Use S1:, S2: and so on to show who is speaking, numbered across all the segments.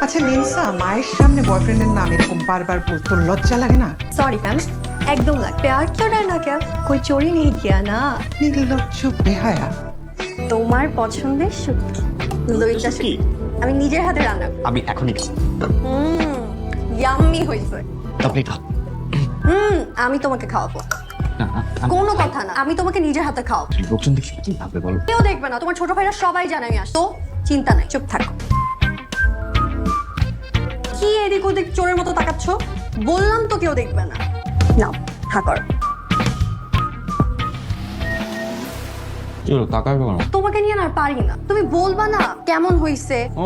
S1: আচ্ছা লিনসা, মায়ের সামনে বয়ফ্রেন্ডের নাম এরকম বারবার বলতো লজ্জা লাগে না?
S2: सॉरी मैम एकदम लग प्यार क्यों डरना क्या कोई चोरी नहीं किया ना
S1: নির্লজ্জ বেহায়া।
S2: তোমার পছন্দের শুটকি লইটা
S3: কি?
S2: আমি নিজের হাতে রান্না
S3: আমি এখনই
S2: ইয়াম্মি হইছে
S3: আপনি খাও।
S2: আমি তোমাকে খাওয়াবো কোনো কথা না আমি তোমাকে নিজের হাতে খাওয়াবো
S3: লোকজন দেখলে কি ভাববে বলো?
S2: কেউ দেখবে না তোমার ছোট ভাইরা সবাই জানে আমি আসতো চিন্তা নাই চুপ থাকো কি এদিক ওদিক চোরের মতো তাকাচ্ছ বললাম তো কেউ দেখবে না নাও হা কর
S3: চলো টাকা কেন?
S2: তোমাকে নিয়ে না আর পারি না তুমি বলবা না কেমন হইছে
S3: ও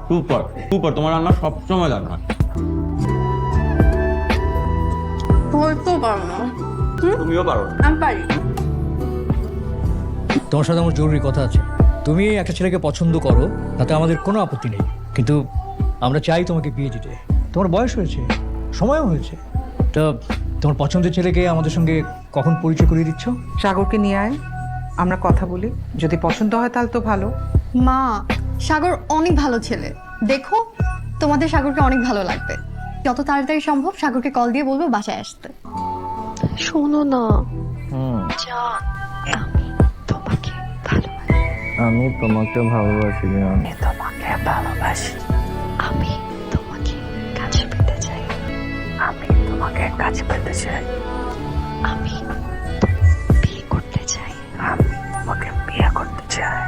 S3: সুপার সুপার, তোমার রান্না সবসময় রান্না।
S2: বলতেও পারো না
S3: তুমিও পারো।
S2: আমি পারি
S4: তোমার সাথে আমার জরুরি কথা আছে। তুমি একটা ছেলেকে পছন্দ করো, তাতে আমাদের কোনো আপত্তি নেই, কিন্তু আমরা চাই তোমাকে বিয়ে দিতে। তোমার বয়স হয়েছে, সময়ও হয়েছে, তা তোমার পছন্দের ছেলেকে আমাদের সঙ্গে কখন পরিচয় করিয়ে দিচ্ছ?
S1: সাগরকে নিয়ে আয়, আমরা কথা বলি, যদি পছন্দ হয় তাহলে তো ভালো।
S2: মা সাগর অনেক ভালো ছেলে দেখো তোমাদের সাগরকে অনেক ভালো লাগবে যত তাড়াতাড়ি সম্ভব সাগরকে কল দিয়ে বলবো বাসায় আসতে শোনো না জান আমি তোমাকে ভালোবাসি
S3: আমি তোমাকে ভালোবাসি।
S1: তোমাকে ভালোবাসি,
S2: আমি তোমাকে কাছে পেতে চাই
S1: আমি তোমাকে কাছে পেতে চাই,
S2: আমি বিয়ে করতে চাই
S1: আমি তোমাকে বিয়ে করতে চাই।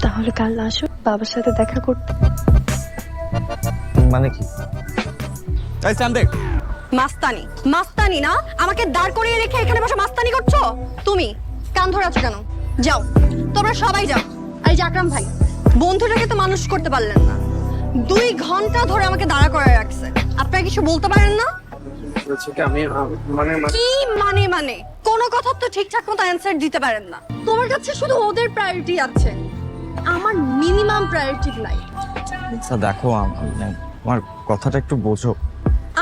S2: তাহলে কাল আসো বাবার সাথে দেখা করতে
S3: মানে কি? এই স্যাম দেখ।
S2: মাস্তানি মাস্তানি না আমাকে দাঁড় করিয়ে রেখে এখানে বসে মাস্তানি করছো তুমি কান ধরে আছো কেন যাও তোমরা সবাই যাও এই যে আকরাম ভাই বন্ধুটাকে তো মানুষ করতে পারলেন না 2 ঘন্টা ধরে আমাকে দাঁড়া করে রাখছে আপনারা কিছু বলতে পারেন না কি মানে কোনো কথা তো ঠিকঠাক মতো অ্যান্সার দিতে পারেন না তোমার কাছে শুধু ওদের প্রায়োরিটি আছে আমার মিনিমাম প্রায়োরিটি নাই
S3: আচ্ছা দেখো, আমার কথাটা একটু বোঝো।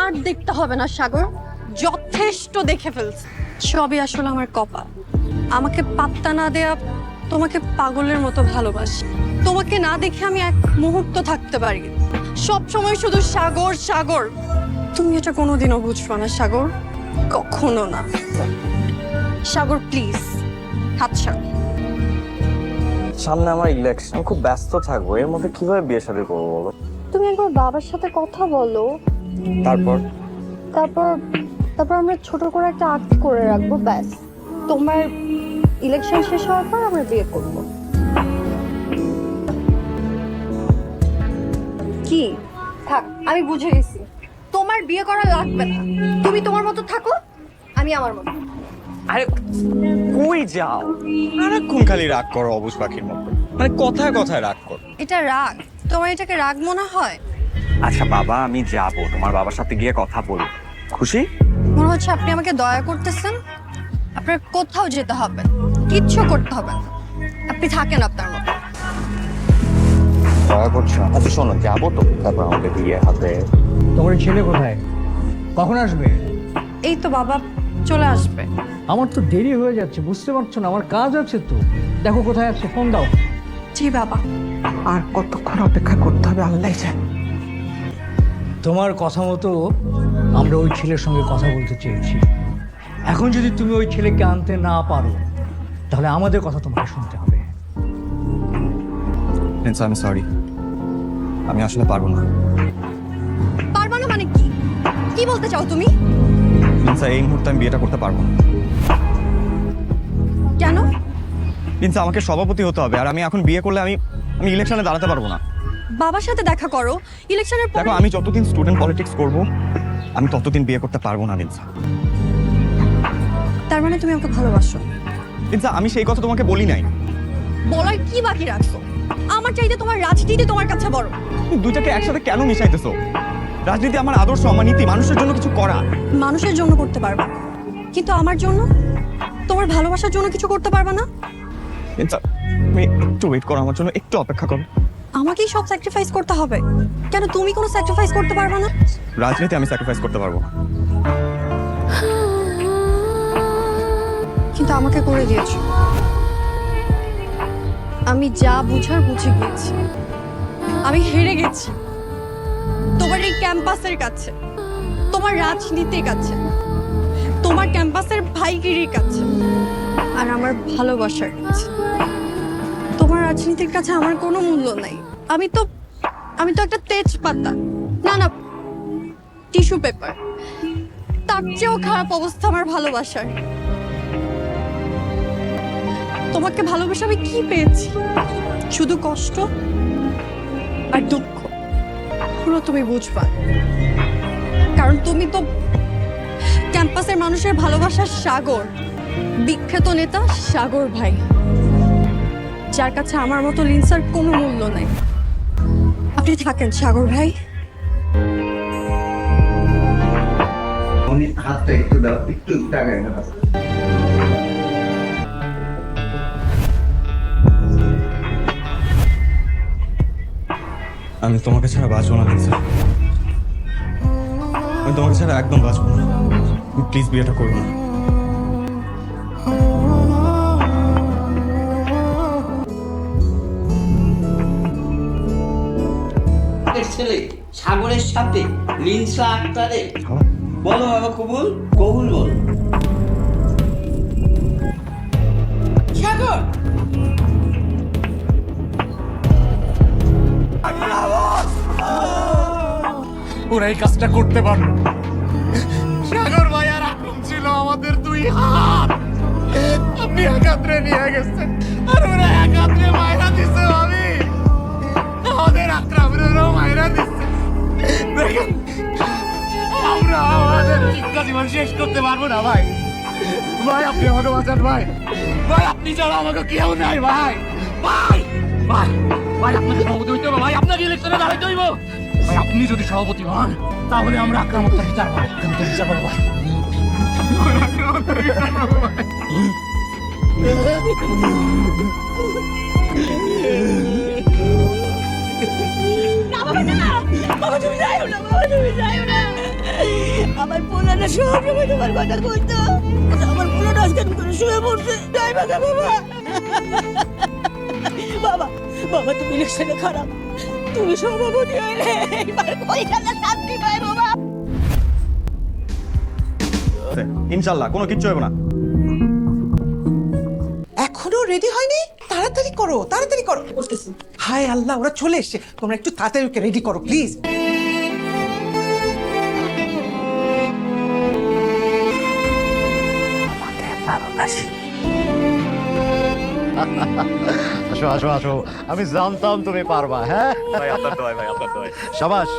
S2: আর দেখতে হবে না সাগর যথেষ্ট দেখে ফেলছে সবই আসলে আমার কপাল আমাকে পাত্তা না দেয়া তোমাকে পাগলের মতো ভালোবাসি তোমাকে না দেখে আমি এক মুহূর্ত থাকতে পারি সব সময় শুধু সাগর সাগর তুমি এটা কোনোদিনও বুঝবে না সাগর কখনো না সাগর প্লিজ হাত ছাড়
S5: সামনে আমার ইলেকশন, খুব ব্যস্ত থাকবো, এর মধ্যে কিভাবে বিয়ে শাদী করবো বলো?
S2: তুমি একবার বাবার সাথে কথা বলো
S5: তারপর
S2: তারপর তারপর আমরা ছোট করে একটা আক্ট করে রাখবো ব্যাস তোমার ইলেকশন শেষ হওয়ার পর আমরা বিয়ে করব কি থাক আমি বুঝে গেছি তোমার বিয়ে করা লাগবে না তুমি তোমার মতো থাকো আমি আমার মতো
S5: আরে কই যাও? সারাক্ষণ খালি রাগ করো অবুঝ পাখির মতো, মানে কথায় কথায় রাগ করো।
S2: এটা রাগ তোমার এটাকে রাগ মনে হয়
S5: আচ্ছা বাবা, আমি যাবো, তোমার বাবার সাথে গিয়ে কথা বলবো। খুশি?
S2: মনে হচ্ছে আপনি আমাকে দয়া করতেছেন আপনার কোথাও যেতে হবে না, কিচ্ছু করতে হবে না আপনি থাকেন আপনার মতো
S5: দয়া করছো? আচ্ছা শোনো, যাবো তো, তারপর আমাদের বিয়ে হবে।
S4: তোমার ছেলে কোথায়, কখন আসবে?
S2: এই তো বাবা চলে আসবে
S4: আমার তো দেরি হয়ে যাচ্ছে, বুঝতে পারছো না? আমার কাজ আছে তো। দেখো কোথায় আছে, ফোন দাও।
S2: জি বাবা
S1: আর কতক্ষণ অপেক্ষা করতে হবে আল্লাহ জানে।
S4: তোমার কথা মতো আমরা ওই ছেলের সঙ্গে কথা বলতে চেয়েছি। এখন যদি তুমি ওই ছেলেকে আনতে না পারো, তাহলে আমাদের কথা তোমাকে শুনতে হবে।
S5: আমি সরি, আমি আসলে পারবো না।
S2: পারবা না মানে কি কি বলতে চাও তুমি
S5: প্রিন্সা, এই মুহূর্তে আমি বিয়েটা করতে পারবো না।
S2: কেন
S5: প্রিন্সা, আমাকে সভাপতি হতে হবে, আর আমি এখন বিয়ে করলে আমি ইলেকশনে দাঁড়াতে পারবো না।
S2: বাবার সাথে দেখা করো ইলেকশনের পর
S5: দেখো, আমি যতদিন স্টুডেন্ট পলিটিক্স করব, আমি ততদিন বিয়ে করতে পারবো না প্রিন্সা।
S2: তার মানে তুমি আমাকে ভালোবাসো
S5: প্রিন্সা, আমি সেই কথা তোমাকে বলি নাই।
S2: বলার কি বাকি রাখছো আমার চাইতে তোমার রাজনীতি তোমার কাছে বড়
S5: দুইটাকে একসাথে কেন মিশাইতেছো? রাজনীতি আমার আদর্শ, আমার নীতি, মানুষের জন্য কিছু করা।
S2: মানুষের জন্য করতে পারবা কিন্তু আমার জন্য তোমার ভালোবাসার জন্য কিছু করতে পারবা না
S5: প্রিন্সা, তুমি একটু ওয়েট করো, আমার জন্য একটু অপেক্ষা করো।
S2: আমাকেই সব স্যাক্রিফাইস করতে হবে কেন তুমি কোনো স্যাক্রিফাইস করতে পারবা না
S5: রাজনীতি আমি স্যাক্রিফাইস করতে পারবো না।
S2: কিন্তু আমাকে করে দিয়েছো আমি যা বুঝার বুঝে গিয়েছি আমি হেরে গেছি তোমার এই ক্যাম্পাসের কাছে, তোমার রাজনীতির কাছে, তোমার ক্যাম্পাসের ভাইগিরির কাছে, আর আমার ভালোবাসার কাছে। তোমার রাজনীতির কাছে আমার কোনো মূল্য নাই। আমি তো একটা তেজপাতা, না টিস্যু পেপার। তার চেয়েও খারাপ অবস্থা আমার ভালোবাসার। তোমাকে ভালোবেসে আমি কি পেয়েছি? শুধু কষ্ট আর দুঃখ। পুরো তুমি বুঝবা, কারণ তুমি তো ক্যাম্পাসের মানুষের ভালোবাসার সাগর, বিখ্যাত নেতা সাগর ভাই, যার কাছে আমার মতো লিন্সার কোনো মূল্য নেই। আপনি থাকেন সাগর ভাই।
S6: হাতটা একটু দাও, একটু টাকা দাও।
S5: আমি তোমাকে ছাড়া বাঁচবো না লিন্সা। আমি তোমাকে ছাড়া একদম বাঁচবো না। প্লিজ বিয়েটা করো না।
S7: ছেলে সাগরের সাথে লিন্সা আক্তারের, বলো বাবা কবুল কবুল বল।
S1: সাগর,
S8: ওরা এই কাজটা করতে পারলো। সাগর ভাই আর আক্রম ছিল আমাদের দুই হাত, আপনি একাত্রে নিয়ে গেছেন আর ওরা একাত্রে মায়েরা দিছে। আমি আমাদের আক্রমণেরও মায়েরা দিচ্ছে। দেখেন, আমরা আমাদের শিক্ষা জীবন শেষ করতে পারবো না ভাই। ভাই আপনি আমাকে বাঁচান ভাই। ভাই আপনি ছাড়া আমাকে কেউ নাই ভাই। ভাই ভাই ভাই আপনাকে সভাপতি হইতে হবে ভাই। আপনাকে ইলেকশনে দাঁড়াইতে হইব ভাই। আপনি যদি সভাপতি হন তাহলে আমরা আক্রমণটা বিচার পাবো। বিচার পাবো ভাই।
S9: আমার পোলাটা সব সময় তোমার কথা কইতো। আমার পোলাটা আজকে করে শুয়ে পড়ছে। যাই বাবা বাবা বাবা, তুমি ইলেকশনে খারাপ, তুমি সভাপতি হইলে এবার কইখানে শান্তি পাই বাবা।
S5: ইনশাল্লাহ কোনো কিচ্ছু হবে না।
S1: এখনো রেডি হয়নি? তাড়াতাড়ি করো, তাড়াতাড়ি করো। হায় আল্লাহ, ওরা চলে এসছে। তোমরা একটু তাড়াতাড়ি ওকে রেডি করো প্লিজ।
S8: আসো আসো আসো, আমি জানতাম তুমি পারবা। হ্যাঁ
S5: ভাই আপনার দোয়া, ভাই আপনার দোয়া।
S8: শাবাশ,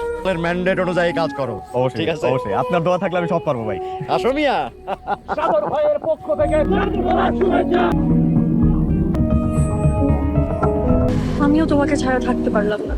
S8: ম্যান্ডেট অনুযায়ী কাজ করো।
S5: অবশ্যই, ঠিক আছে, অবশ্যই আপনার দোয়া থাকলে আমি সব পারবো ভাই।
S8: আসো মিয়া। সাগর ভাইয়ের পক্ষ থেকে শুভেচ্ছা।
S2: আমিও তোমাকে ছাড়া থাকতে পারলাম না।